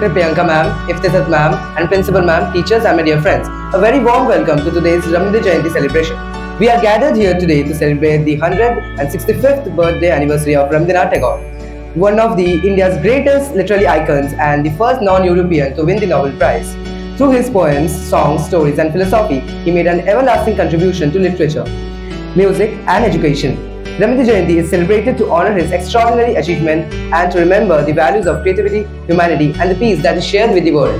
Dr. Priyanka ma'am, Iftisat ma'am, and Principal ma'am, teachers, and my dear friends. A very warm welcome to today's Rabindra Jayanti celebration. We are gathered here today to celebrate the 165th birthday anniversary of Rabindranath Tagore, one of the India's greatest literary icons and the first non-European to win the Nobel Prize. Through his poems, songs, stories, and philosophy, he made an everlasting contribution to literature, music, and education. Rabindra Jayanti is celebrated to honor his extraordinary achievement and to remember the values of creativity, humanity, and the peace that is shared with the world.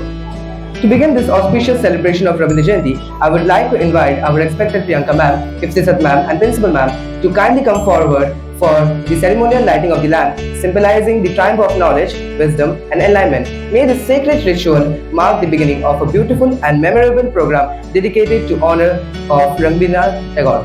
To begin this auspicious celebration of Rabindra Jayanti, I would like to invite our respected Priyanka ma'am, Iftisat ma'am, and Principal ma'am to kindly come forward for the ceremonial lighting of the lamp, symbolizing the triumph of knowledge, wisdom, and enlightenment. May this sacred ritual mark the beginning of a beautiful and memorable program dedicated to honor of Rabindranath Tagore.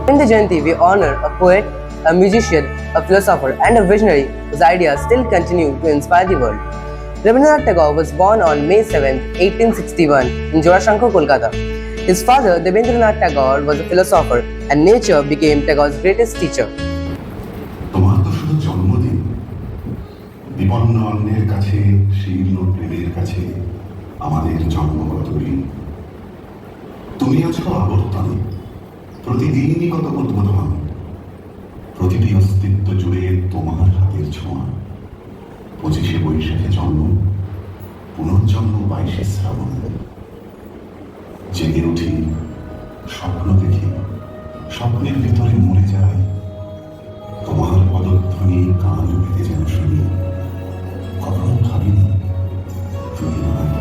In the Jayanti, we honor a poet, a musician, a philosopher, and a visionary whose ideas still continue to inspire the world. Rabindranath Tagore was born on May 7, 1861 in Jorasanko, Kolkata. His father, Debendranath Tagore, was a philosopher, and nature became Tagore's greatest teacher. তোমার তো শুধু জন্মদিন, বিপন্ন অন্যের কাছে, শীর্ণ প্রেমের কাছে আমাদের জন্মগত ঋণ। তুমি আছো আবর্তনে, প্রতিদিনই কত উদ্বোধন, প্রতিটি অস্তিত্ব জুড়ে তোমার হাতের ছোঁয়া। 25শে বৈশাখে জন্ম, পুনর্জন্ম 22শে শ্রাবণ। জেগে উঠি, স্বপ্ন দেখি, স্বপ্নের ভিতরে মরে যায়। তোমার পদধ্বনি কান পেতে যেন শুনি, কখনো ভাবিনি তুমি নয়।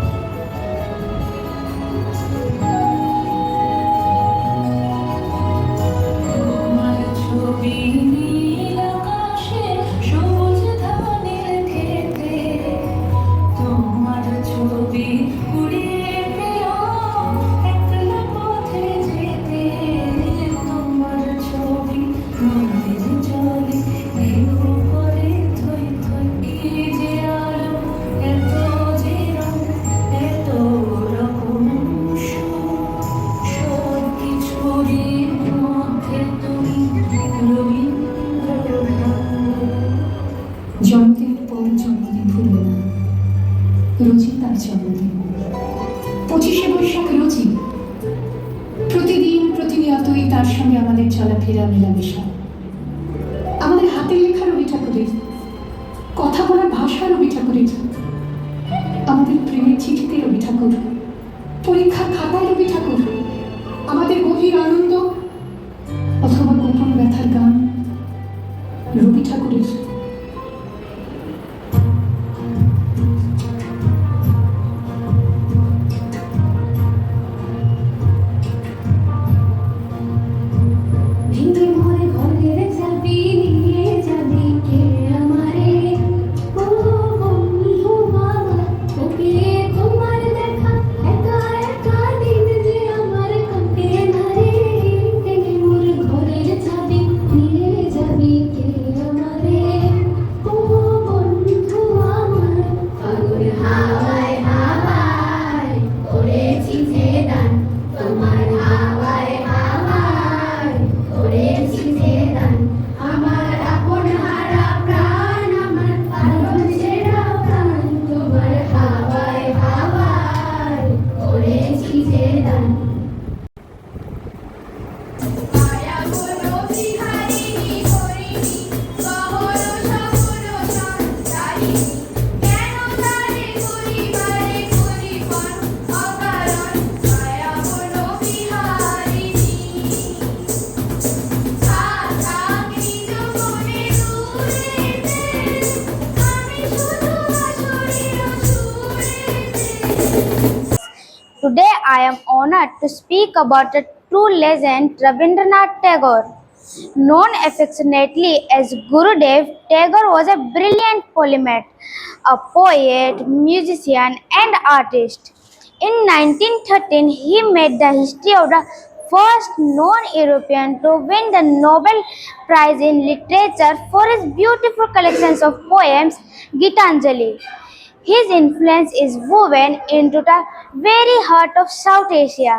জন্মদিনের পর জন্মদিন ভুলবে না, রোজই তার জন্মদিন। 25শে বৈশাখ রোজই, প্রতিদিন প্রতিনিয়তই তার সঙ্গে আমাদের চলাফেরা মেলামেশা। আমাদের হাতের লেখা রবি ঠাকুরের, কথা বলার ভাষা রবি ঠাকুরের, আমাদের প্রেমের চিঠিতে রবি ঠাকুর, পরীক্ষার খাতায় রবি ঠাকুর, আমাদের গভীর আনন্দ অথবা গোপন ব্যথার গান রবি ঠাকুরের। Today I am honored to speak about a true legend, Rabindranath Tagore. Known affectionately as Gurudev, Tagore was a brilliant polymath, a poet, musician, and artist. In 1913, he made the history of the first non-European to win the Nobel Prize in Literature for his beautiful collections of poems, Gitanjali. His influence is woven into the very heart of South Asia.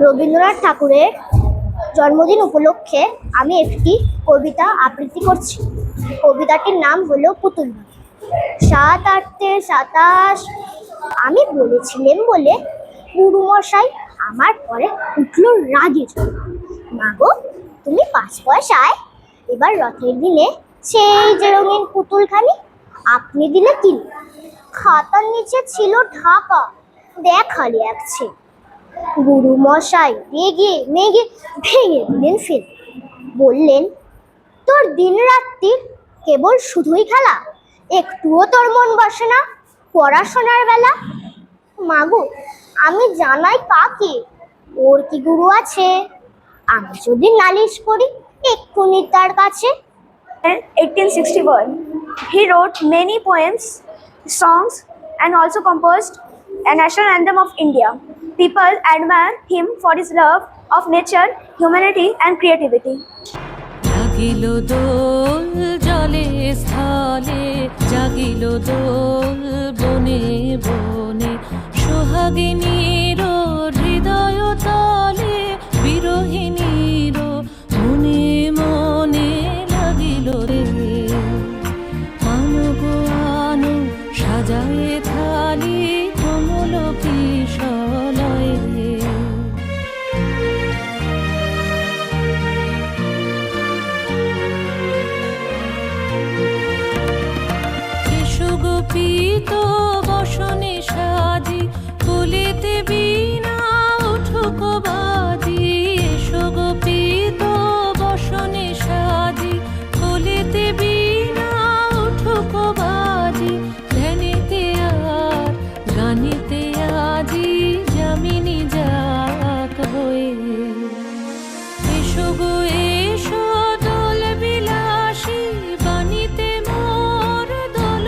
Rabindranath ঠাকুরের জন্মদিন উপলক্ষে আমি একটি কবিতা আবৃত্তি করছি। কবিতাটির নাম হলো পুতুল। 7 8 27 আমি বলেছিলেন বলে গুরুমশাই আমার পরে উঠল রাগে। মাগো তুমি 5 পয়সায় এবার রথের দিনে সেই যে রঙিন পুতুলখানি আপনি দিলে কিনে, খাতার নিচে ছিল ঢাকা দেখালে একছে। গুরু মশাই রেগে মেগে ভেঙে দিলেন ফের, বললেন তোর দিন রাত্রির কেবল শুধুই খেলা, একটুও তোর মন বসে না পড়াশোনার বেলা। মাগো আমি জানাই কাকে, ওর কি গুরু আছে? আমি যদি নালিশ করি এক্ষুনি তার কাছে। In 1861, he wrote many poems, songs, and also composed a national anthem of India. People admire him for his love of nature, humanity, and creativity. জাগিল দোল জলে স্থলে, জাগিল দোল বনে বনে, সোহাগিনীর হৃদয় তলে, বিরোহিনীর মনে মনে লাগিল রে। আনো গো আনো সাজায়ে থালি, কমল কিশলয়ে। গোপীত বসনে সাজি, কুলিতে বীণা উঠুক বাজি। এসো গোপীত বসনে সাজি, কুলিতে বীণা উঠুক বাজি। ধ্যানেতে আর গানেতে আজি, যামিনী যাক হয়ে। এসো গো এসো দোল বিলাসী, বাণীতে মোর দোল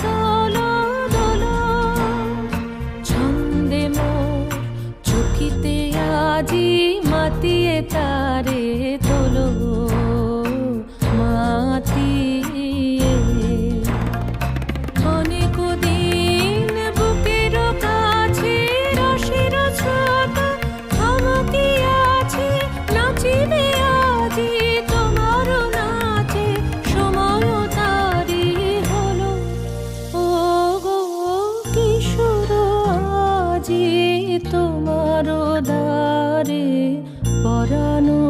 দোল দোল। ছন্দে মোর চকিতে আজি, মাতিয়ে তারে তোলো মাতিয়ে। অনেক দিন বুকের কাছে রসের ছোট থমকি আছে, নাচিবে আজি তোমার নাচে, সময় তারি হলো। ও গো কিশোর আজি তোমার দ্বারে, পরানো